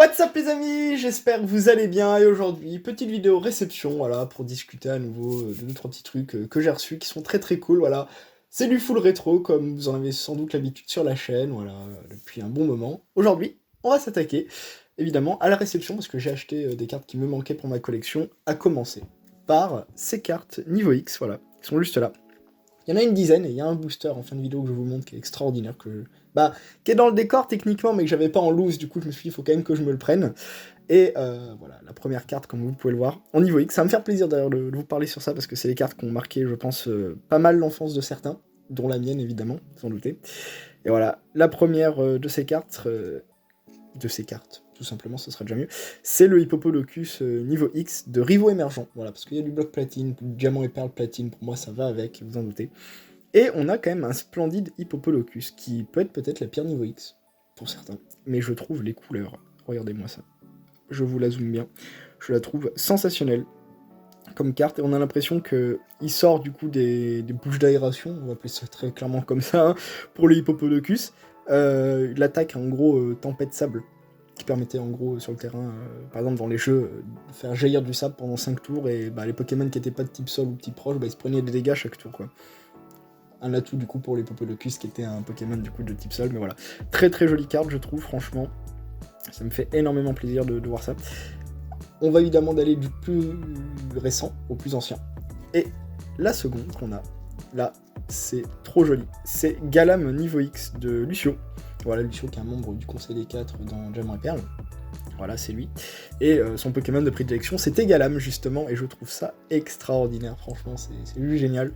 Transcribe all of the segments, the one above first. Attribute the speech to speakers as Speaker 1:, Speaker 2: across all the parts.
Speaker 1: What's up les amis, j'espère que vous allez bien et aujourd'hui, petite vidéo réception, voilà, pour discuter à nouveau de 2-3 petits trucs que j'ai reçus qui sont très très cool, voilà. C'est du full rétro comme vous en avez sans doute l'habitude sur la chaîne, voilà, depuis un bon moment. Aujourd'hui, on va s'attaquer, évidemment, à la réception parce que j'ai acheté des cartes qui me manquaient pour ma collection, à commencer par ces cartes niveau X, voilà, qui sont juste là. Il y en a une dizaine et il y a un booster en fin de vidéo que je vous montre qui est extraordinaire, qui est dans le décor techniquement mais que j'avais pas en loose, du coup je me suis dit il faut quand même que je me le prenne. Et voilà, la première carte comme vous pouvez le voir, en niveau X, ça va me faire plaisir d'ailleurs de vous parler sur ça parce que c'est les cartes qui ont marqué je pense pas mal l'enfance de certains, dont la mienne évidemment, sans douter. Et voilà, la première de ces cartes, tout simplement, ce sera déjà mieux, c'est le Hippopolocus niveau X de Rivo Émergent, voilà, parce qu'il y a du bloc platine, du diamant et perle platine, pour moi ça va avec, vous en doutez. Et on a quand même un splendide Hippopolocus, qui peut être peut-être la pire niveau X, pour certains, mais je trouve les couleurs, regardez-moi ça, je vous la zoome bien, je la trouve sensationnelle comme carte, et on a l'impression qu'il sort du coup des bouches d'aération, on va appeler ça très clairement comme ça, hein, pour le Hippopolocus. L'attaque en gros tempête sable, qui permettait en gros sur le terrain, par exemple dans les jeux, de faire jaillir du sable pendant 5 tours, et les Pokémon qui n'étaient pas de type sol ou type proche, ils se prenaient des dégâts chaque tour, quoi. Un atout du coup pour les Hippopolocus qui était un Pokémon du coup de type sol, mais voilà. Très très jolie carte je trouve, franchement. Ça me fait énormément plaisir de voir ça. On va évidemment d'aller du plus récent au plus ancien. Et la seconde qu'on a, là, c'est trop joli. C'est Galam niveau X de Lucio. Voilà, Lucio qui est un membre du Conseil des 4 dans Diamant et Perle. Voilà, c'est lui. Et son Pokémon de prédilection, c'était Galam, justement, et je trouve ça extraordinaire, franchement, c'est lui génial.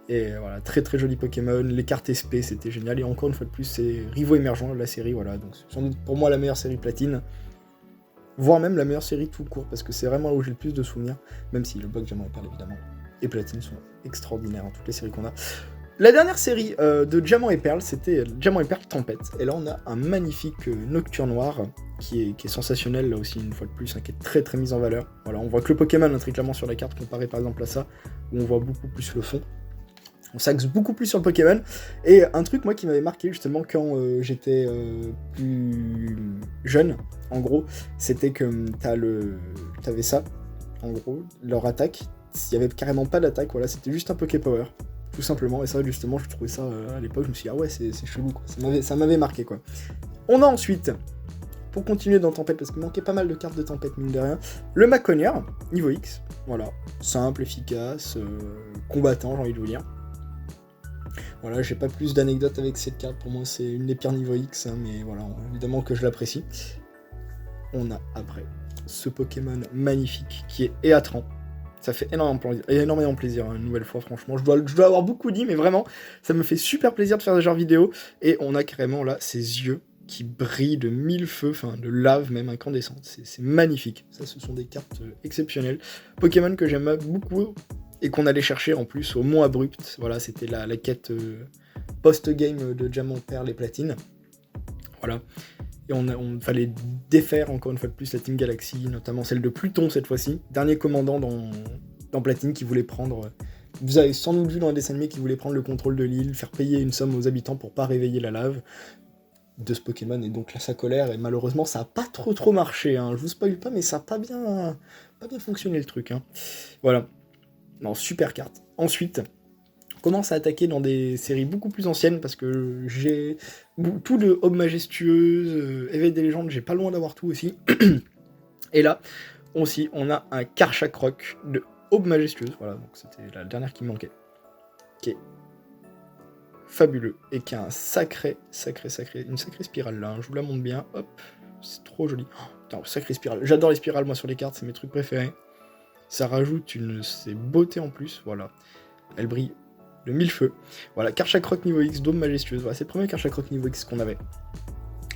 Speaker 1: Et voilà, très très joli Pokémon, les cartes SP, c'était génial, et encore une fois de plus, c'est Rivo Émergent, la série, voilà, donc c'est sans doute pour moi la meilleure série platine, voire même la meilleure série tout court, parce que c'est vraiment là où j'ai le plus de souvenirs, même si le bloc Diamant et Perle, évidemment, et Platine sont extraordinaires, hein, toutes les séries qu'on a. La dernière série de Diamant et Perle, c'était Diamant et Perle Tempête. Et là, on a un magnifique Nocturne Noir qui est sensationnel, là aussi, une fois de plus, hein, qui est très très mis en valeur. Voilà, on voit que le Pokémon, hein, très clairement sur la carte, comparé par exemple à ça, où on voit beaucoup plus le fond. On s'axe beaucoup plus sur le Pokémon. Et un truc, moi, qui m'avait marqué, justement, quand j'étais plus jeune, en gros, c'était que t'avais ça, en gros, leur attaque. Il n'y avait carrément pas d'attaque, voilà, c'était juste un Poképower. Tout simplement, et ça justement je trouvais ça à l'époque, je me suis dit ah ouais c'est chelou quoi, ça m'avait marqué quoi. On a ensuite, pour continuer dans Tempête, parce qu'il manquait pas mal de cartes de Tempête mine de rien, le Maconier, niveau X, voilà, simple, efficace, combattant j'ai envie de vous dire. Voilà, j'ai pas plus d'anecdotes avec cette carte, pour moi c'est une des pires niveau X, hein, mais voilà, évidemment que je l'apprécie. On a après ce Pokémon magnifique qui est Eatran. Ça fait énormément plaisir, hein, une nouvelle fois, franchement. Je dois avoir beaucoup dit, mais vraiment, ça me fait super plaisir de faire ce genre de vidéo. Et on a carrément, là, ces yeux qui brillent de mille feux, enfin, de lave même incandescente. C'est magnifique. Ça, ce sont des cartes exceptionnelles. Pokémon que j'aime beaucoup et qu'on allait chercher, en plus, au Mont Abrupt. Voilà, c'était la quête post-game de Diamant, Perle et Platine. Voilà. Et on fallait défaire encore une fois de plus la Team Galaxy, notamment celle de Pluton cette fois-ci, dernier commandant dans Platine qui voulait prendre, vous avez sans doute vu dans un dessin animé, qui voulait prendre le contrôle de l'île, faire payer une somme aux habitants pour pas réveiller la lave de ce Pokémon, et donc là sa colère, et malheureusement ça a pas trop marché, hein. Je vous spoil pas, mais ça a pas bien fonctionné le truc, hein. Voilà, non, super carte. Ensuite, commence à attaquer dans des séries beaucoup plus anciennes, parce que j'ai tout de Aube Majestueuse, Éveil des légendes, j'ai pas loin d'avoir tout aussi. Et là, aussi, on a un Karchakroc de Aube Majestueuse, voilà, donc c'était la dernière qui me manquait, qui est fabuleux, et qui a un une sacrée spirale là, hein. Je vous la montre bien, hop, c'est trop joli. Oh, putain, sacrée spirale, j'adore les spirales moi sur les cartes, c'est mes trucs préférés. Ça rajoute ces beautés en plus, voilà, elle brille de mille feux. Voilà, Karchakroc niveau X, Dôme Majestueuse. Voilà, c'est le premier Karchakroc niveau X qu'on avait.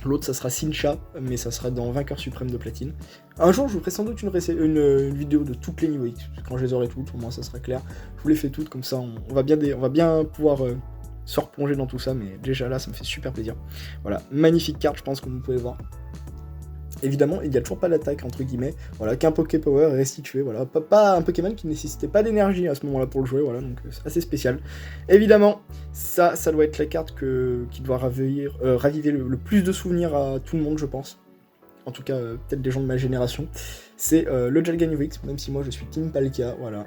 Speaker 1: L'autre, ça sera Sincha, mais ça sera dans Vainqueur Suprême de Platine. Un jour, je vous ferai sans doute une vidéo de toutes les niveaux X. Quand je les aurai toutes, au moins ça sera clair. Je vous les fais toutes, comme ça on va bien pouvoir se replonger dans tout ça, mais déjà là, ça me fait super plaisir. Voilà, magnifique carte, je pense, comme vous pouvez voir. Évidemment, il n'y a toujours pas d'attaque, entre guillemets, voilà, qu'un Poképower est restitué, voilà, pas un Pokémon qui ne nécessitait pas d'énergie à ce moment-là pour le jouer, voilà, donc c'est assez spécial. Évidemment, ça doit être la carte qui doit raviver le plus de souvenirs à tout le monde, je pense. en tout cas peut-être des gens de ma génération, c'est le Jalga Niveau X, même si moi je suis Team Palkia, voilà.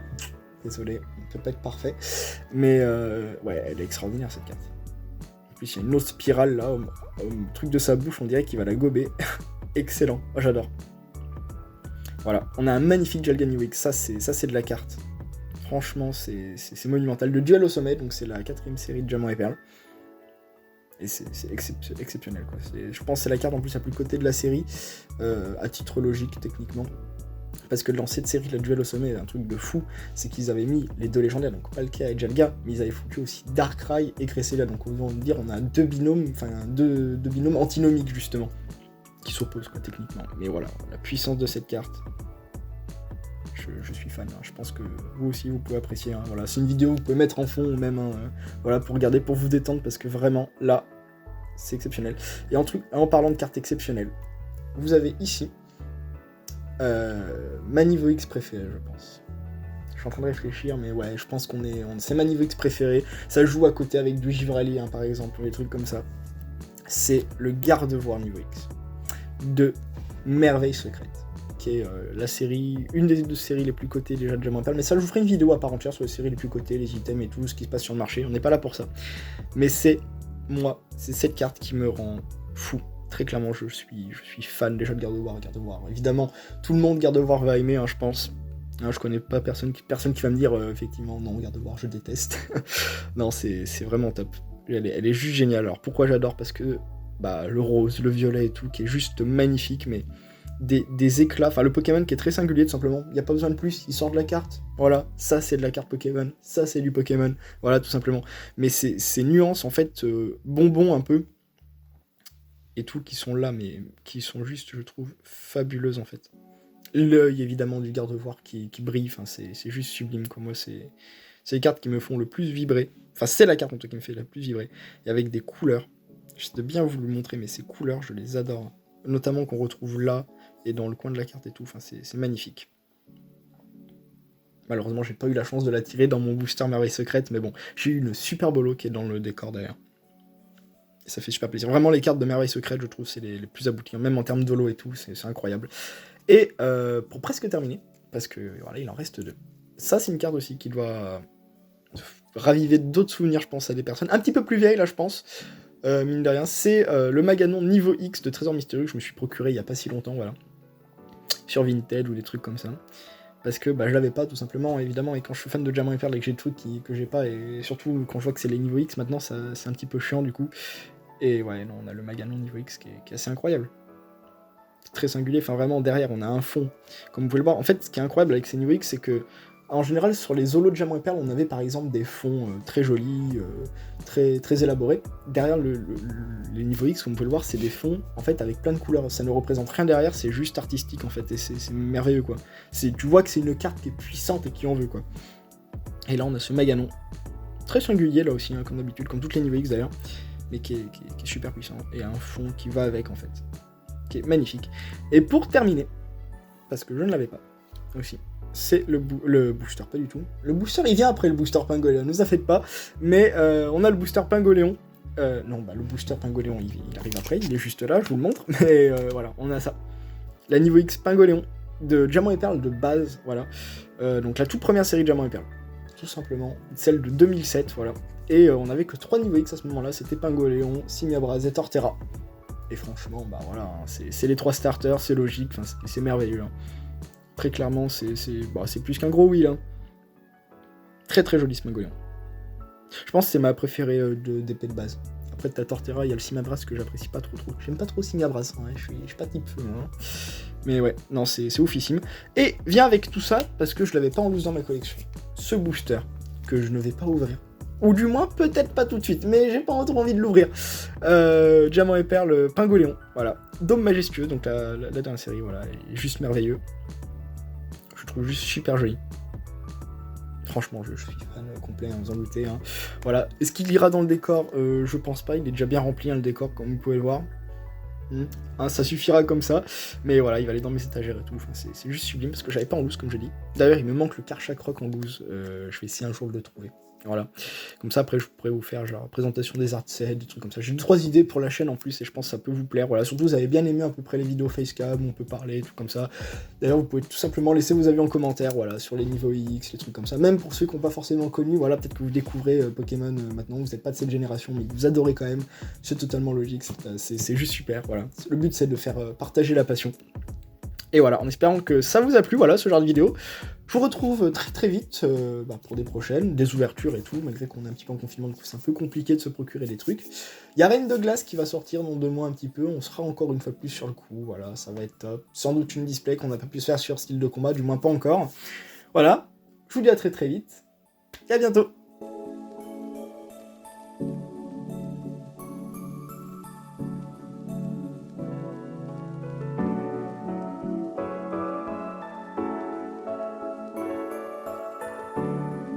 Speaker 1: Désolé, on peut pas être parfait. Mais ouais, elle est extraordinaire cette carte. En plus, il y a une autre spirale là, au truc de sa bouche, on dirait qu'il va la gober. Excellent, oh, j'adore. Voilà, on a un magnifique Jalga Niveau X, ça c'est de la carte. Franchement, c'est monumental. Le duel au sommet, donc c'est la 4ème série de Diamant et Perle. Et c'est exceptionnel, quoi. Je pense que c'est la carte en plus la plus cotée de la série, à titre logique, techniquement. Parce que dans cette série, le duel au sommet, un truc de fou, c'est qu'ils avaient mis les deux légendaires, donc Palkia et Jalga, mais ils avaient foutu aussi Darkrai et Cresselia. Donc on va dire on a deux binômes antinomiques justement, qui s'opposent quoi techniquement. Mais voilà, la puissance de cette carte, je suis fan, hein. Je pense que vous aussi vous pouvez apprécier, hein. Voilà, c'est une vidéo que vous pouvez mettre en fond même, hein, voilà, pour regarder, pour vous détendre, parce que vraiment là, c'est exceptionnel. Et en parlant de cartes exceptionnelles, vous avez ici ma niveau X préféré, je pense. Je suis en train de réfléchir, mais ouais, je pense c'est ma niveau X préféré. Ça joue à côté avec du Givrali, hein, par exemple, ou des trucs comme ça. C'est le Gardevoir niveau X de Merveille Secrète, qui est la série, une des deux séries les plus cotées déjà de Diamant et Perle. Mais ça, je vous ferai une vidéo à part entière sur les séries les plus cotées, les items et tout, ce qui se passe sur le marché. On n'est pas là pour ça. Mais c'est cette carte qui me rend fou. Très clairement, je suis fan déjà de Gardevoir. Évidemment, tout le monde Gardevoir va aimer, hein, je pense. Hein, je connais pas personne qui va me dire effectivement non, Gardevoir, je déteste. Non, c'est vraiment top. Elle est juste géniale. Alors pourquoi j'adore? Parce que le rose, le violet et tout, qui est juste magnifique, mais des éclats. Enfin, le Pokémon qui est très singulier, tout simplement. Il n'y a pas besoin de plus. Il sort de la carte. Voilà, ça c'est de la carte Pokémon. Ça c'est du Pokémon. Voilà, tout simplement. Mais ces nuances, en fait, bonbons un peu. Et tout, qui sont là, mais qui sont juste, je trouve, fabuleuses en fait. L'œil évidemment du Gardevoir qui brille, enfin, c'est juste sublime, quoi. Moi, c'est les cartes qui me font le plus vibrer. Enfin, c'est la carte en tout cas qui me fait la plus vibrer. Et avec des couleurs, j'essaie de bien vous le montrer, mais ces couleurs, je les adore. Notamment qu'on retrouve là, et dans le coin de la carte et tout, enfin, c'est magnifique. Malheureusement, j'ai pas eu la chance de la tirer dans mon booster Merveille Secrète, mais bon, j'ai eu une super bolo qui est dans le décor d'ailleurs. Ça fait super plaisir. Vraiment, les cartes de Merveille Secrète, je trouve, c'est les plus abouties. Même en termes d'holo et tout, c'est incroyable. Et pour presque terminer, parce que voilà, il en reste 2. Ça, c'est une carte aussi qui doit raviver d'autres souvenirs, je pense, à des personnes un petit peu plus vieilles, là, je pense. Mine de rien, c'est le Maganon niveau X de Trésor Mystérieux que je me suis procuré il y a pas si longtemps, voilà. Sur Vinted ou des trucs comme ça. Parce que je l'avais pas, tout simplement, évidemment, et quand je suis fan de Diamant et Perle et que j'ai des trucs que j'ai pas, et surtout quand je vois que c'est les niveaux X, maintenant, c'est un petit peu chiant, du coup. Et ouais, non, on a le Maganon niveau X qui est assez incroyable. Très singulier, enfin vraiment derrière on a un fond. Comme vous pouvez le voir, en fait ce qui est incroyable avec ces niveau X, c'est que en général sur les holos de Diamant et Perle, on avait par exemple des fonds très jolis, très, très élaborés. Derrière les niveau X, comme vous pouvez le voir, c'est des fonds en fait avec plein de couleurs. Ça ne représente rien derrière, c'est juste artistique en fait, et c'est merveilleux quoi. Tu vois que c'est une carte qui est puissante et qui en veut quoi. Et là on a ce Maganon, très singulier là aussi, hein, comme d'habitude, comme toutes les niveau X d'ailleurs. Mais qui est super puissant, et un fond qui va avec en fait, qui est magnifique. Et pour terminer, parce que je ne l'avais pas aussi, c'est le booster, pas du tout. Le booster il vient après le booster Pingoléon, ne vous en faites pas, mais on a le booster Pingoléon. Non, le booster Pingoléon il arrive après, il est juste là, je vous le montre, mais voilà, on a ça. La niveau X Pingoléon de Diamant et Perle de base, voilà. Donc la toute première série de Diamant et Perle, tout simplement, celle de 2007, voilà. Et on avait que 3 niveaux X à ce moment-là, c'était Pingoléon, Simiabras et Torterra. Et franchement, voilà, hein, c'est les 3 starters, c'est logique, c'est merveilleux. Hein. Très clairement, c'est plus qu'un gros wheel. Hein. Très très joli ce Pingoléon. Je pense que c'est ma préférée d'épée de base. Après, t'as Torterra, il y a le Simiabras que j'apprécie pas trop. J'aime pas trop Simiabras, hein, je suis pas type feu. Hein. Mais ouais, non, c'est oufissime. Et vient avec tout ça, parce que je l'avais pas en loose dans ma collection. Ce booster, que je ne vais pas ouvrir. Ou du moins, peut-être pas tout de suite, mais j'ai pas trop envie de l'ouvrir. Diamant et Perle, Pingoléon, voilà. Dôme majestueux, donc la dernière série, voilà, est juste merveilleux. Je trouve juste super joli. Franchement, je suis fan complet, hein, vous en doutez. Hein. Voilà. Est-ce qu'il ira dans le décor? Je pense pas, il est déjà bien rempli, hein, le décor, comme vous pouvez le voir. Hein, ça suffira comme ça, mais voilà, il va aller dans mes étagères et tout, enfin, c'est juste sublime, parce que j'avais pas en loose, comme je dis. D'ailleurs, il me manque le Karchak Rock en loose, je vais essayer un jour de le trouver. Voilà. Comme ça, après, je pourrais vous faire genre présentation des art sets, des trucs comme ça. J'ai 2-3 idées pour la chaîne en plus et je pense que ça peut vous plaire. Voilà, surtout vous avez bien aimé à peu près les vidéos facecam où on peut parler, tout comme ça. D'ailleurs, vous pouvez tout simplement laisser vos avis en commentaire, voilà, sur les niveaux X, les trucs comme ça. Même pour ceux qui n'ont pas forcément connu, voilà, peut-être que vous découvrez Pokémon maintenant, vous n'êtes pas de cette génération, mais vous adorez quand même. C'est totalement logique, c'est juste super, voilà. Le but, c'est de faire partager la passion. Et voilà, en espérant que ça vous a plu, voilà, ce genre de vidéo. Je vous retrouve très très vite pour des prochaines, des ouvertures et tout, malgré qu'on est un petit peu en confinement, donc c'est un peu compliqué de se procurer des trucs. Il y a Reine de Glace qui va sortir dans 2 mois un petit peu, on sera encore une fois plus sur le coup, voilà, ça va être top. Sans doute une display qu'on n'a pas pu se faire sur style de combat, du moins pas encore. Voilà, je vous dis à très très vite, et à bientôt.